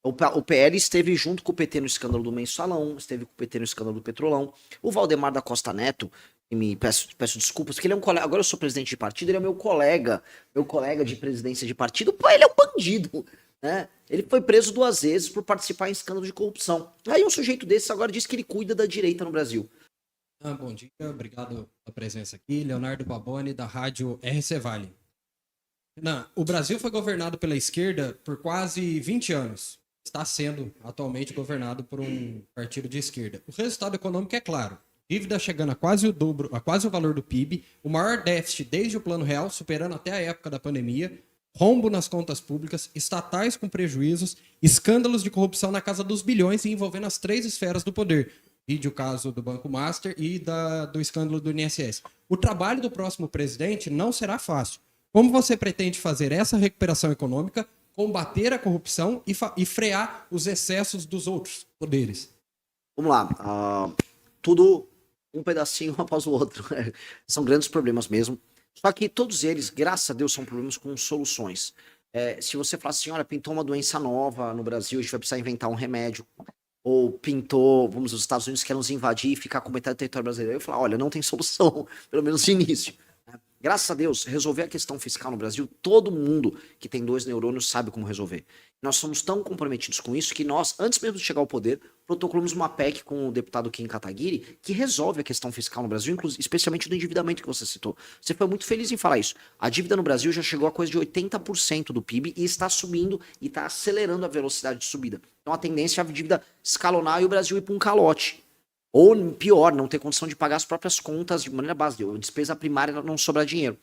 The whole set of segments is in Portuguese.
O PL esteve junto com o PT no escândalo do Mensalão, esteve com o PT no escândalo do Petrolão. O Valdemar da Costa Neto, e me peço desculpas, porque ele é um colega. Agora eu sou presidente de partido, ele é meu colega de presidência de partido. Pô, ele é um bandido, né? Ele foi preso 2 vezes por participar em escândalo de corrupção. Aí um sujeito desse agora diz que ele cuida da direita no Brasil. Bom dia, obrigado pela presença aqui. Leonardo Baboni, da rádio RC Vale. Renan, o Brasil foi governado pela esquerda por quase 20 anos. Está sendo atualmente governado por um partido de esquerda. O resultado econômico é claro. Dívida chegando a quase o dobro, a quase o valor do PIB, o maior déficit desde o Plano Real, superando até a época da pandemia, rombo nas contas públicas, estatais com prejuízos, escândalos de corrupção na casa dos bilhões e envolvendo as 3 esferas do poder. Vide o caso do Banco Master e do escândalo do INSS. O trabalho do próximo presidente não será fácil. Como você pretende fazer essa recuperação econômica, combater a corrupção e frear os excessos dos outros poderes? Vamos lá. Tudo um pedacinho após o outro. São grandes problemas mesmo. Só que todos eles, graças a Deus, são problemas com soluções. Se você falar assim, olha, pintou uma doença nova no Brasil, a gente vai precisar inventar um remédio. Ou pintou, vamos, os Estados Unidos querem nos invadir e ficar com metade do território brasileiro. Eu falo, olha, não tem solução, pelo menos de início. Graças a Deus, resolver a questão fiscal no Brasil, todo mundo que tem 2 neurônios sabe como resolver. Nós somos tão comprometidos com isso que nós, antes mesmo de chegar ao poder, protocolamos uma PEC com o deputado Kim Kataguiri que resolve a questão fiscal no Brasil, especialmente do endividamento que você citou. Você foi muito feliz em falar isso. A dívida no Brasil já chegou a coisa de 80% do PIB e está subindo e está acelerando a velocidade de subida. Então a tendência é a dívida escalonar e o Brasil ir para um calote. Ou, pior, não ter condição de pagar as próprias contas de maneira básica. A despesa primária não sobrar dinheiro.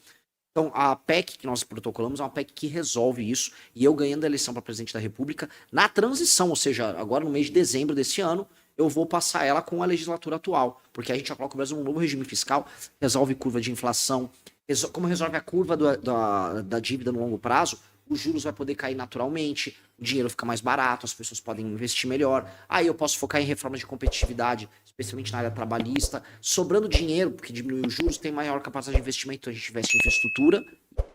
Então, a PEC que nós protocolamos é uma PEC que resolve isso. E eu ganhando a eleição para presidente da República, na transição, ou seja, agora no mês de dezembro desse ano, eu vou passar ela com a legislatura atual. Porque a gente já coloca o Brasil num novo regime fiscal, resolve curva de inflação. Como resolve a curva da dívida no longo prazo, os juros vai poder cair naturalmente, o dinheiro fica mais barato, as pessoas podem investir melhor. Aí eu posso focar em reformas de competitividade, especialmente na área trabalhista, sobrando dinheiro, porque diminui os juros, tem maior capacidade de investimento, então a gente investe em infraestrutura,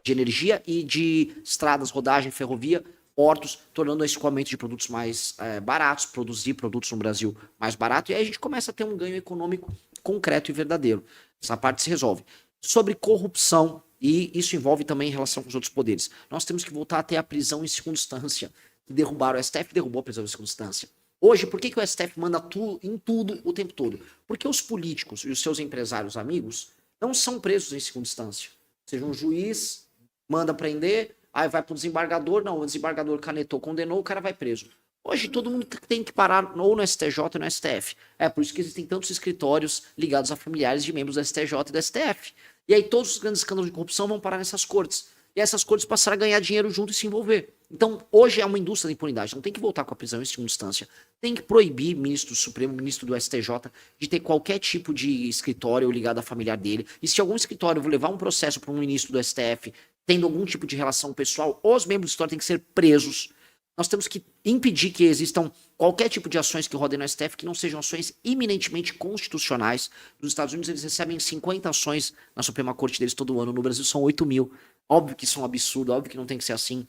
de energia e de estradas, rodagem, ferrovia, portos, tornando o escoamento de produtos mais baratos, produzir produtos no Brasil mais barato, e aí a gente começa a ter um ganho econômico concreto e verdadeiro. Essa parte se resolve. Sobre corrupção, e isso envolve também em relação com os outros poderes. Nós temos que voltar a ter a prisão em segunda instância. Derrubaram o STF, derrubou a prisão em segunda instância. Hoje, por que o STF manda em tudo o tempo todo? Porque os políticos e os seus empresários amigos não são presos em segunda instância. Ou seja, um juiz manda prender, aí vai para o desembargador, não, o desembargador canetou, condenou, o cara vai preso. Hoje todo mundo tem que parar ou no STJ ou no STF. É por isso que existem tantos escritórios ligados a familiares de membros do STJ e do STF. E aí todos os grandes escândalos de corrupção vão parar nessas cortes. E essas cortes passaram a ganhar dinheiro junto e se envolver. Então, hoje é uma indústria da impunidade. Não tem que voltar com a prisão em segunda instância. Tem que proibir ministro do Supremo, ministro do STJ, de ter qualquer tipo de escritório ligado à familiar dele. E se algum escritório levar um processo para um ministro do STF, tendo algum tipo de relação pessoal, os membros do escritório têm que ser presos. Nós temos que impedir que existam qualquer tipo de ações que rodem no STF que não sejam ações eminentemente constitucionais. Nos Estados Unidos eles recebem 50 ações na Suprema Corte deles todo ano. No Brasil são 8 mil. Óbvio que isso é um absurdo, óbvio que não tem que ser assim.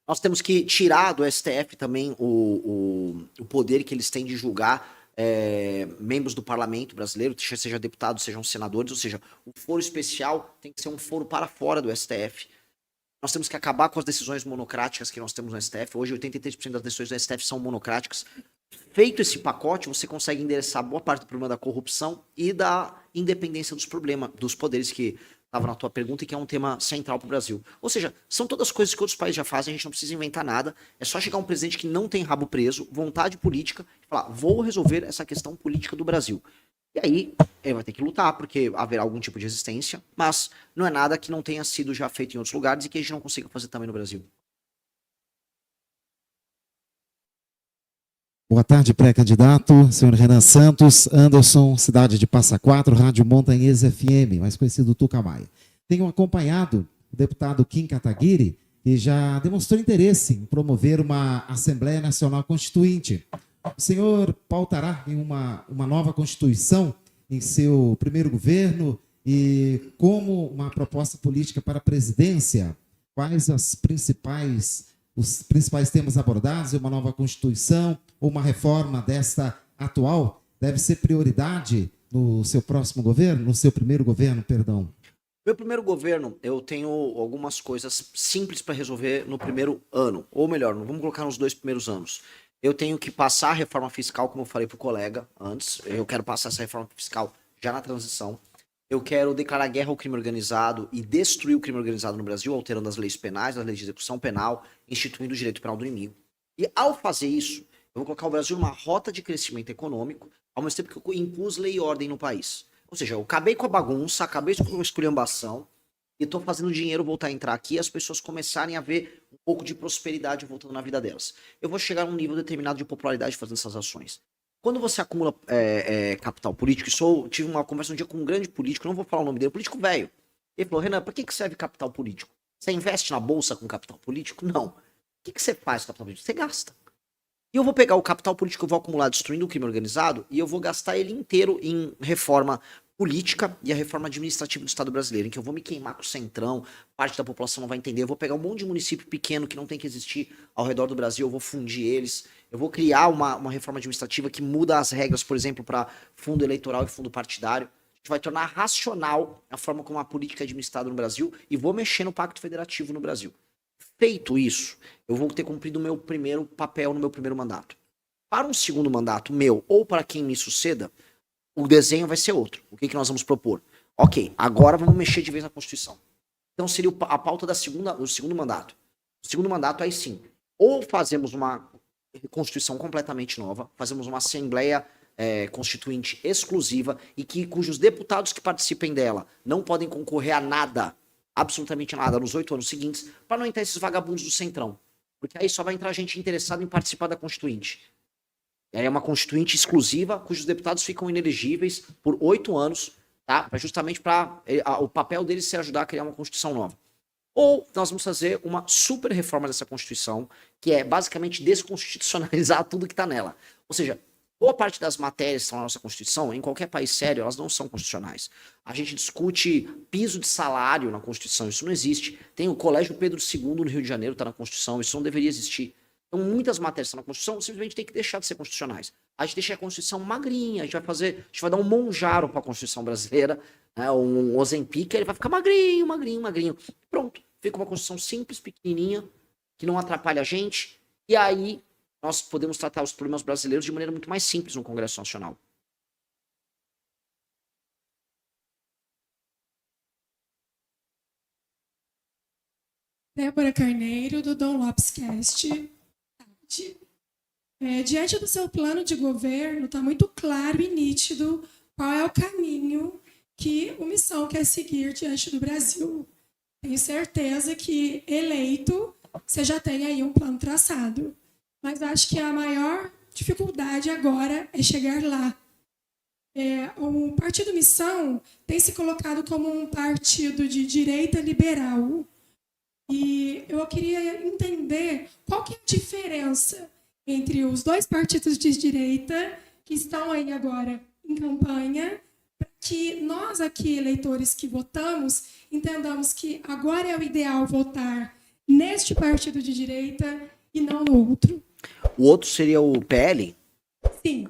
Nós temos que tirar do STF também o poder que eles têm de julgar membros do parlamento brasileiro, seja deputados, sejam senadores, ou seja, o foro especial tem que ser um foro para fora do STF. Nós temos que acabar com as decisões monocráticas que nós temos no STF. Hoje, 83% das decisões do STF são monocráticas. Feito esse pacote, você consegue endereçar boa parte do problema da corrupção e da independência dos poderes que estava na tua pergunta e que é um tema central para o Brasil. Ou seja, são todas coisas que outros países já fazem, a gente não precisa inventar nada. É só chegar um presidente que não tem rabo preso, vontade política, e falar, vou resolver essa questão política do Brasil. E aí, ele vai ter que lutar, porque haverá algum tipo de resistência, mas não é nada que não tenha sido já feito em outros lugares e que a gente não consiga fazer também no Brasil. Boa tarde, pré-candidato, senhor Renan Santos, Anderson, cidade de Passa Quatro, Rádio Montanhês FM, mais conhecido Tucamaia. Tenho acompanhado o deputado Kim Kataguiri, que já demonstrou interesse em promover uma Assembleia Nacional Constituinte. O senhor pautará em uma nova Constituição em seu primeiro governo e como uma proposta política para a presidência, quais as principais os principais temas abordados, uma nova Constituição ou uma reforma desta atual, deve ser prioridade no seu próximo governo, no seu primeiro governo, perdão? Meu primeiro governo, eu tenho algumas coisas simples para resolver no primeiro ano. Ou melhor, vamos colocar nos 2 primeiros anos. Eu tenho que passar a reforma fiscal, como eu falei pro colega antes. Eu quero passar essa reforma fiscal já na transição. Eu quero declarar guerra ao crime organizado e destruir o crime organizado no Brasil, alterando as leis penais, as leis de execução penal, instituindo o direito penal do inimigo. E ao fazer isso, eu vou colocar o Brasil numa rota de crescimento econômico, ao mesmo tempo que eu impus lei e ordem no país. Ou seja, eu acabei com a bagunça, acabei com a esculhambação e estou fazendo o dinheiro voltar a entrar aqui e as pessoas começarem a ver um pouco de prosperidade voltando na vida delas. Eu vou chegar a um nível determinado de popularidade fazendo essas ações. Quando você acumula capital político, tive uma conversa um dia com um grande político, não vou falar o nome dele, político velho. Ele falou, Renan, para que serve capital político? Você investe na bolsa com capital político? Não. O que você faz com capital político? Você gasta. E eu vou pegar o capital político que eu vou acumular destruindo o crime organizado e eu vou gastar ele inteiro em reforma política e a reforma administrativa do Estado brasileiro, em que eu vou me queimar com o centrão, parte da população não vai entender, eu vou pegar um monte de município pequeno que não tem que existir ao redor do Brasil, eu vou fundir eles, eu vou criar uma reforma administrativa que muda as regras, por exemplo, para fundo eleitoral e fundo partidário. A gente vai tornar racional a forma como a política é administrada no Brasil e vou mexer no Pacto Federativo no Brasil. Feito isso, eu vou ter cumprido o meu primeiro papel no meu primeiro mandato. Para um segundo mandato meu ou para quem me suceda, o desenho vai ser outro. O que nós vamos propor? Ok, agora vamos mexer de vez na Constituição. Então seria a pauta do segundo mandato. O segundo mandato, aí sim, ou fazemos uma Constituição completamente nova, fazemos uma Assembleia Constituinte exclusiva e cujos deputados que participem dela não podem concorrer a nada, absolutamente nada, nos 8 anos seguintes, para não entrar esses vagabundos do Centrão. Porque aí só vai entrar gente interessada em participar da Constituinte. É uma Constituinte exclusiva, cujos deputados ficam inelegíveis por 8 anos, tá? Justamente para o papel deles ser ajudar a criar uma Constituição nova. Ou nós vamos fazer uma super reforma dessa Constituição, que é basicamente desconstitucionalizar tudo que está nela. Ou seja, boa parte das matérias que estão na nossa Constituição, em qualquer país sério, elas não são constitucionais. A gente discute piso de salário na Constituição, isso não existe. Tem o Colégio Pedro II no Rio de Janeiro, está na Constituição, isso não deveria existir. Então, muitas matérias estão na Constituição, simplesmente tem que deixar de ser constitucionais. A gente deixa a Constituição magrinha, a gente vai dar um Monjaro para a Constituição brasileira, né, um Ozempic, ele vai ficar magrinho, magrinho, magrinho. Pronto, fica uma Constituição simples, pequenininha, que não atrapalha a gente, e aí nós podemos tratar os problemas brasileiros de maneira muito mais simples no Congresso Nacional. Débora Carneiro, do Dom Lopes Cast. Diante do seu plano de governo, está muito claro e nítido qual é o caminho que o Missão quer seguir diante do Brasil. Tenho certeza que, eleito, você já tem aí um plano traçado. Mas acho que a maior dificuldade agora é chegar lá. O Partido Missão tem se colocado como um partido de direita liberal. E eu queria entender qual que é a diferença entre os dois partidos de direita que estão aí agora em campanha, para que nós aqui, eleitores que votamos, entendamos que agora é o ideal votar neste partido de direita e não no outro. O outro seria o PL? Sim.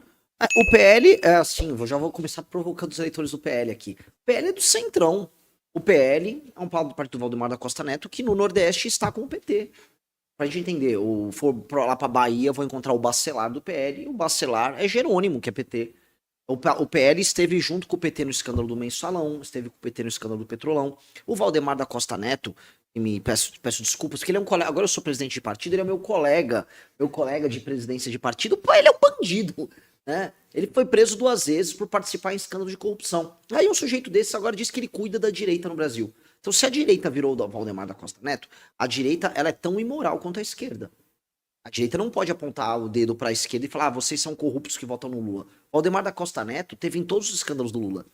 O PL é assim, já vou começar provocando os eleitores do PL aqui. O PL é do Centrão. O PL é um partido do Valdemar da Costa Neto que no Nordeste está com o PT. Pra gente entender, for lá pra Bahia, vou encontrar o Bacelar do PL, e o Bacelar é Jerônimo, que é PT. O PL esteve junto com o PT no escândalo do Mensalão, esteve com o PT no escândalo do Petrolão. O Valdemar da Costa Neto, e me peço desculpas, porque ele é um colega, agora eu sou presidente de partido, ele é meu colega de presidência de partido, pô, ele é um bandido, né? Ele foi preso 2 vezes por participar em escândalo de corrupção. Aí um sujeito desse agora diz que ele cuida da direita no Brasil. Então, se a direita virou o Valdemar da Costa Neto, a direita ela é tão imoral quanto a esquerda. A direita não pode apontar o dedo para a esquerda e falar, vocês são corruptos que votam no Lula. O Valdemar da Costa Neto teve em todos os escândalos do Lula.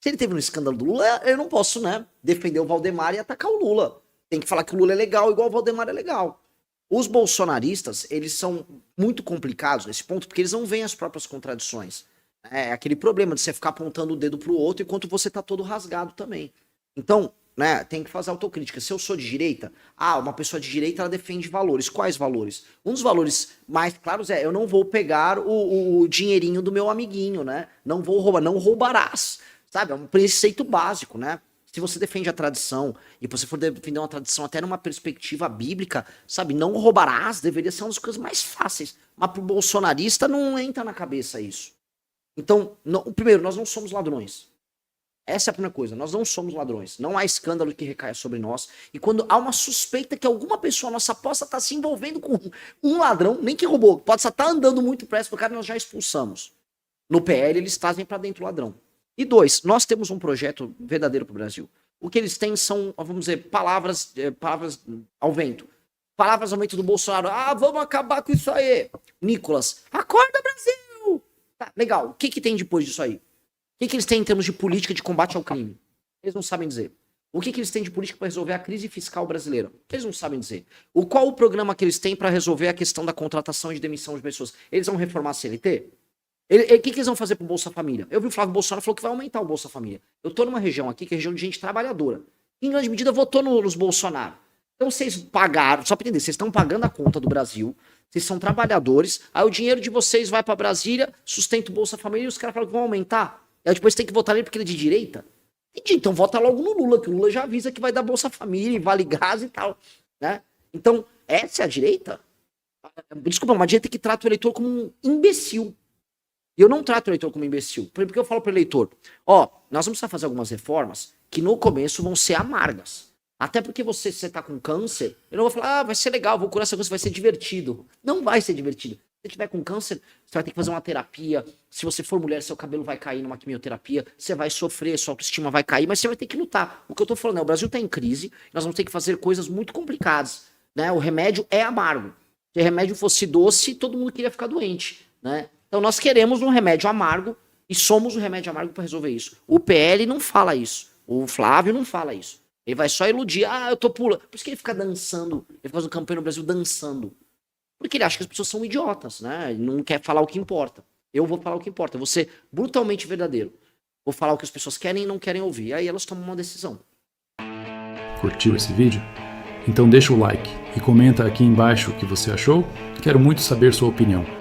Se ele teve no escândalo do Lula, eu não posso, né, defender o Valdemar e atacar o Lula. Tem que falar que o Lula é legal, igual o Valdemar é legal. Os bolsonaristas, eles são muito complicados nesse ponto, porque eles não veem as próprias contradições. É aquele problema de você ficar apontando o dedo pro outro enquanto você tá todo rasgado também. Então, né, tem que fazer autocrítica. Se eu sou de direita, uma pessoa de direita, ela defende valores. Quais valores? Um dos valores mais claros é: eu não vou pegar o dinheirinho do meu amiguinho, né? Não vou roubar, não roubarás. Sabe? É um preceito básico, né? Se você defende a tradição, e você for defender uma tradição até numa perspectiva bíblica, sabe? Não roubarás deveria ser uma das coisas mais fáceis. Mas pro bolsonarista não entra na cabeça isso. Então, primeiro, nós não somos ladrões. Essa é a primeira coisa. Nós não somos ladrões. Não há escândalo que recaia sobre nós. E quando há uma suspeita que alguma pessoa nossa possa estar se envolvendo com um ladrão, nem que roubou, pode estar andando muito perto do cara, nós já expulsamos. No PL, eles trazem para dentro o ladrão. E 2, nós temos um projeto verdadeiro para o Brasil. O que eles têm são, vamos dizer, palavras ao vento. Palavras ao vento do Bolsonaro. Vamos acabar com isso aí. Nicolas, acorda, Brasil! Tá, legal. O que tem depois disso aí? O que eles têm em termos de política de combate ao crime? Eles não sabem dizer. O que eles têm de política para resolver a crise fiscal brasileira? Eles não sabem dizer. Qual o programa que eles têm para resolver a questão da contratação e de demissão de pessoas? Eles vão reformar a CLT? O que eles vão fazer pro Bolsa Família? Eu vi o Flávio Bolsonaro falou que vai aumentar o Bolsa Família. Eu tô numa região aqui que é região de gente trabalhadora. Em grande medida votou nos Bolsonaro. Então vocês pagaram, só pra entender, vocês estão pagando a conta do Brasil, vocês são trabalhadores, aí o dinheiro de vocês vai pra Brasília, sustenta o Bolsa Família e os caras falam que vão aumentar. Aí depois tem que votar nele porque ele é de direita? Entendi, então vota logo no Lula, que o Lula já avisa que vai dar Bolsa Família e Vale Gás e tal, né? Então, essa é a direita? Desculpa, uma direita que trata o eleitor como um imbecil. E eu não trato o eleitor como imbecil. Porque eu falo pro eleitor, nós vamos precisar fazer algumas reformas que no começo vão ser amargas. Até porque se você tá com câncer, eu não vou falar, vai ser legal, vou curar essa coisa, vai ser divertido. Não vai ser divertido. Se você tiver com câncer, você vai ter que fazer uma terapia. Se você for mulher, seu cabelo vai cair numa quimioterapia. Você vai sofrer, sua autoestima vai cair, mas você vai ter que lutar. O que eu tô falando é, o Brasil tá em crise, nós vamos ter que fazer coisas muito complicadas, né? O remédio é amargo. Se o remédio fosse doce, todo mundo queria ficar doente, né? Então nós queremos um remédio amargo e somos o remédio amargo para resolver isso. O PL não fala isso. O Flávio não fala isso. Ele vai só iludir. Eu tô pulando. Por isso que ele fica dançando. Ele fica fazendo campanha no Brasil dançando. Porque ele acha que as pessoas são idiotas, né? Ele não quer falar o que importa. Eu vou falar o que importa. Eu vou ser brutalmente verdadeiro. Vou falar o que as pessoas querem e não querem ouvir. Aí elas tomam uma decisão. Curtiu esse vídeo? Então deixa o like e comenta aqui embaixo o que você achou. Quero muito saber sua opinião.